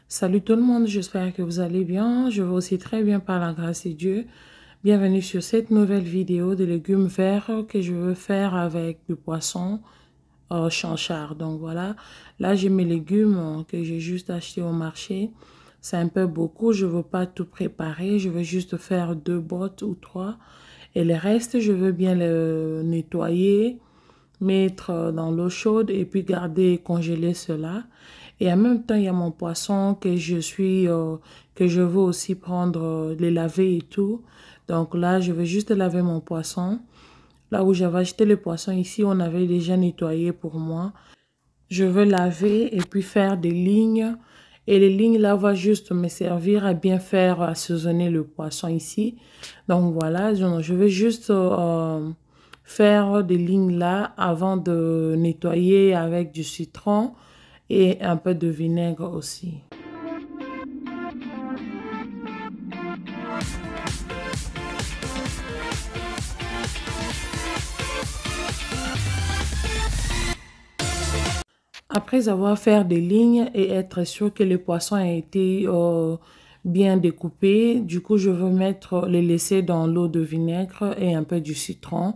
Salut tout le monde, j'espère que vous allez bien. Je vais aussi très bien par la grâce de Dieu. Bienvenue sur cette nouvelle vidéo de légumes verts que je veux faire avec du poisson chanchard. Donc voilà, là j'ai mes légumes que j'ai juste acheté au marché. C'est un peu beaucoup, je ne veux pas tout préparer. Je veux juste faire 2 bottes ou 3. Et le reste, je veux bien le nettoyer, mettre dans l'eau chaude et puis garder et congeler cela. Et en même temps, il y a mon poisson que que je veux aussi prendre, les laver et tout. Donc là, je vais juste laver mon poisson. Là où j'avais acheté le poisson ici, on avait déjà nettoyé pour moi. Je veux laver et puis faire des lignes. Et les lignes là vont juste me servir à bien faire assaisonner le poisson ici. Donc voilà, je vais juste faire des lignes là avant de nettoyer avec du citron et un peu de vinaigre aussi. Après avoir fait des lignes et être sûr que le poisson a été bien découpé, du coup je vais les laisser dans l'eau de vinaigre et un peu du citron.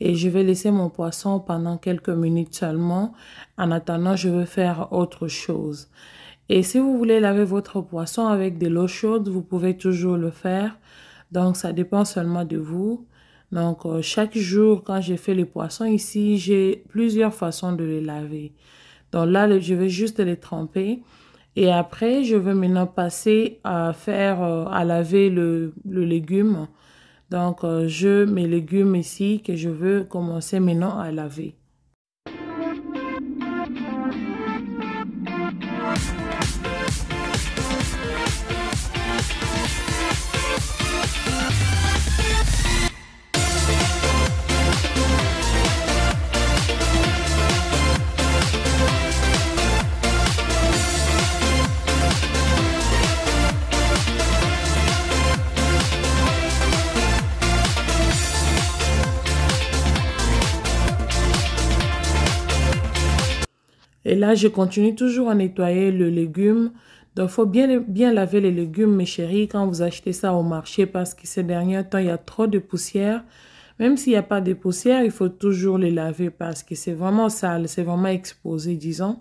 Et je vais laisser mon poisson pendant quelques minutes seulement. En attendant, je vais faire autre chose. Et si vous voulez laver votre poisson avec de l'eau chaude, vous pouvez toujours le faire. Donc, ça dépend seulement de vous. Donc, chaque jour, quand j'ai fait les poissons ici, j'ai plusieurs façons de les laver. Donc là, je vais juste les tremper. Et après, je vais maintenant passer à laver le légume. Donc, je mes légumes ici que je veux commencer maintenant à laver. Et là, je continue toujours à nettoyer le légume. Donc, il faut bien laver les légumes, mes chéris, quand vous achetez ça au marché parce que ces derniers temps, il y a trop de poussière. Même s'il n'y a pas de poussière, il faut toujours les laver parce que c'est vraiment sale, c'est vraiment exposé, disons.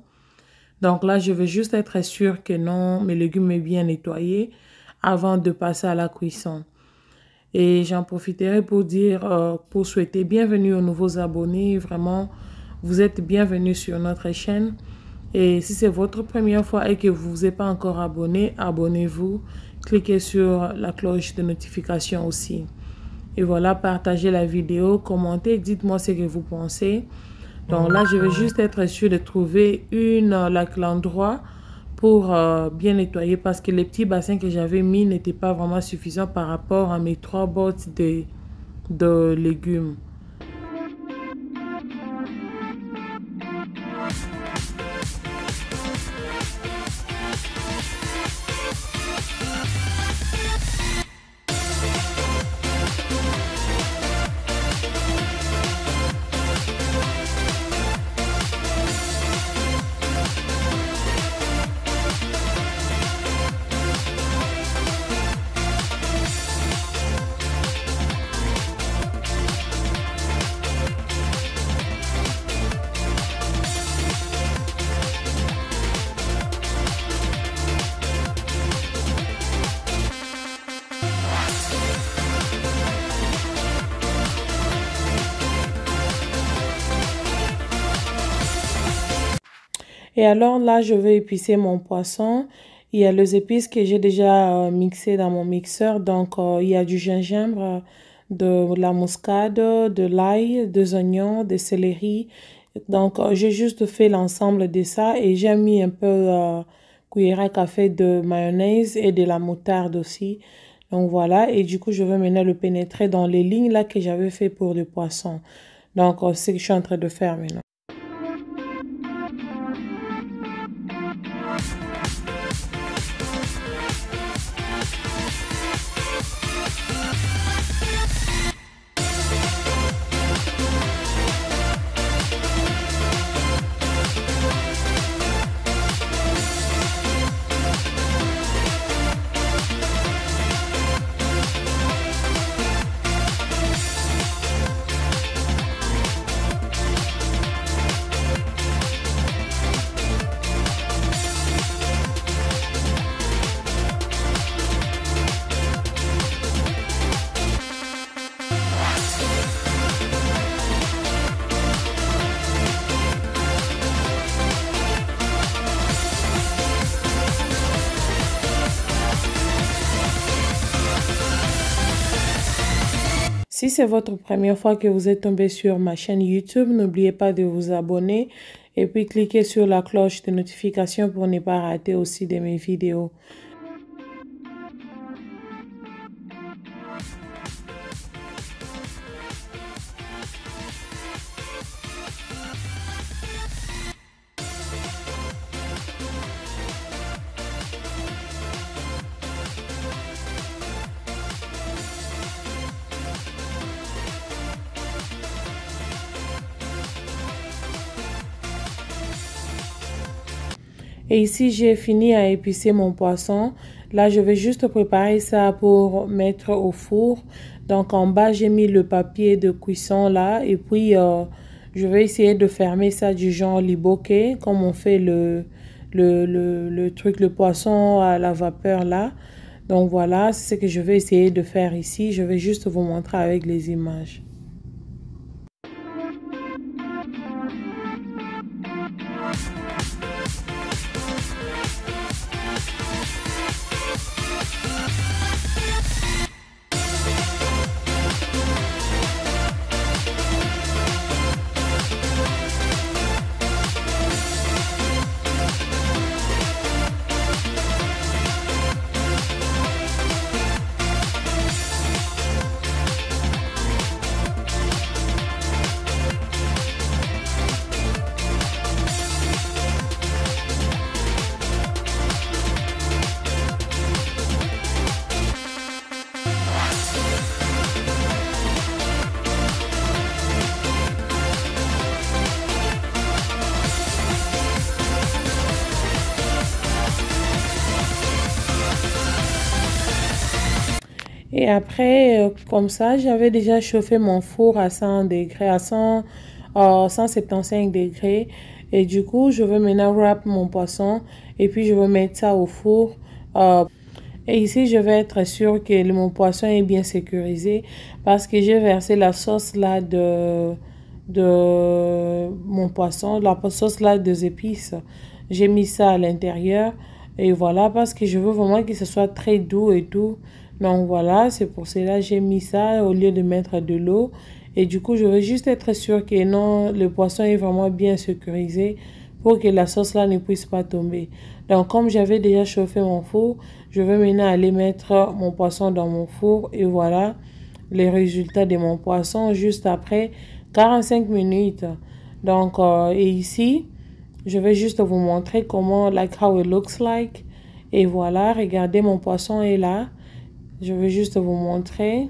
Donc là, je vais juste être sûre que non, mes légumes sont bien nettoyés avant de passer à la cuisson. Et j'en profiterai pour souhaiter bienvenue aux nouveaux abonnés. Vraiment, vous êtes bienvenus sur notre chaîne. Et si c'est votre première fois et que vous ne vous êtes pas encore abonné, abonnez-vous. Cliquez sur la cloche de notification aussi. Et voilà, partagez la vidéo, commentez, dites-moi ce que vous pensez. Donc là, je vais juste être sûre de trouver l'endroit pour bien nettoyer parce que les petits bassins que j'avais mis n'étaient pas vraiment suffisants par rapport à mes 3 bottes de légumes. Et alors là, je vais épicer mon poisson. Il y a les épices que j'ai déjà mixées dans mon mixeur. Donc, il y a du gingembre, de la muscade, de l'ail, des oignons, des céleri. Donc, j'ai juste fait l'ensemble de ça et j'ai mis un peu cuillère à café de mayonnaise et de la moutarde aussi. Donc, voilà. Et du coup, je vais maintenant le pénétrer dans les lignes là que j'avais fait pour le poisson. Donc, c'est ce que je suis en train de faire maintenant. Si c'est votre première fois que vous êtes tombé sur ma chaîne YouTube, n'oubliez pas de vous abonner et puis cliquez sur la cloche de notification pour ne pas rater aussi de mes vidéos. Et ici, j'ai fini à épicer mon poisson. Là, je vais juste préparer ça pour mettre au four. Donc, en bas, j'ai mis le papier de cuisson là. Et puis, je vais essayer de fermer ça du genre liboquet, comme on fait le poisson à la vapeur là. Donc, voilà, c'est ce que je vais essayer de faire ici. Je vais juste vous montrer avec les images. Et après, comme ça, j'avais déjà chauffé mon four à 100 degrés, à 175 degrés. Et du coup, je vais maintenant wrap mon poisson et puis je vais mettre ça au four. Et ici, je vais être sûre que mon poisson est bien sécurisé parce que j'ai versé la sauce là de mon poisson, la sauce là des épices. J'ai mis ça à l'intérieur et voilà parce que je veux vraiment que ce soit très doux et tout. Donc voilà, c'est pour cela que j'ai mis ça au lieu de mettre de l'eau. Et du coup, je veux juste être sûre que non, le poisson est vraiment bien sécurisé pour que la sauce là ne puisse pas tomber. Donc comme j'avais déjà chauffé mon four, je vais maintenant aller mettre mon poisson dans mon four. Et voilà les résultats de mon poisson juste après 45 minutes. Donc, et ici, je vais juste vous montrer comment, like how it looks like. Et voilà, regardez, mon poisson est là. Je vais juste vous montrer.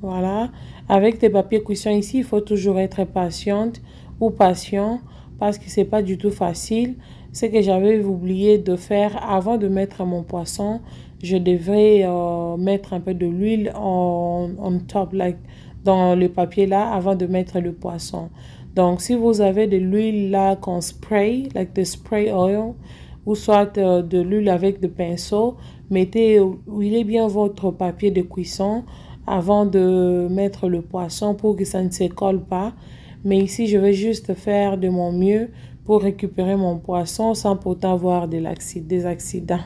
Voilà. Avec tes papiers cuisson ici, il faut toujours être patiente ou patient parce que c'est pas du tout facile. Ce que j'avais oublié de faire avant de mettre mon poisson, je devrais mettre un peu de l'huile on top, like, dans le papier là, avant de mettre le poisson. Donc, si vous avez de l'huile là qu'on spray, like the spray oil, ou soit de l'huile avec de pinceau, huilez bien votre papier de cuisson avant de mettre le poisson pour que ça ne se colle pas. Mais ici, je vais juste faire de mon mieux pour récupérer mon poisson sans pourtant avoir des accidents.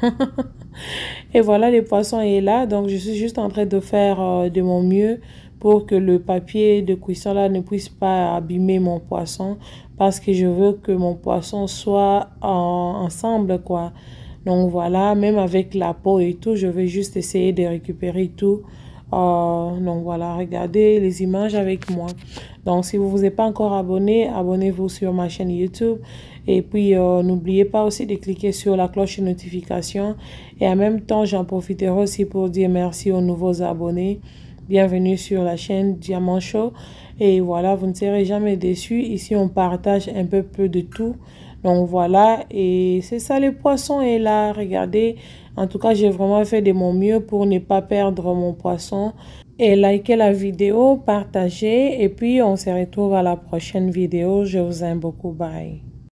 Et voilà, le poisson est là. Donc, je suis juste en train de faire de mon mieux pour que le papier de cuisson là ne puisse pas abîmer mon poisson. Parce que je veux que mon poisson soit ensemble, quoi. Donc, voilà, même avec la peau et tout, je vais juste essayer de récupérer tout. Donc voilà, regardez les images avec moi. Donc si vous vous êtes pas encore abonné, abonnez-vous sur ma chaîne YouTube. Et puis n'oubliez pas aussi de cliquer sur la cloche de notification. Et en même temps, j'en profiterai aussi pour dire merci aux nouveaux abonnés. Bienvenue sur la chaîne Diamant Show. Et voilà, vous ne serez jamais déçus. Ici, on partage un peu de tout. Donc voilà, et c'est ça, le poisson est là, regardez. En tout cas, j'ai vraiment fait de mon mieux pour ne pas perdre mon poisson. Et likez la vidéo, partagez, et puis on se retrouve à la prochaine vidéo. Je vous aime beaucoup, bye.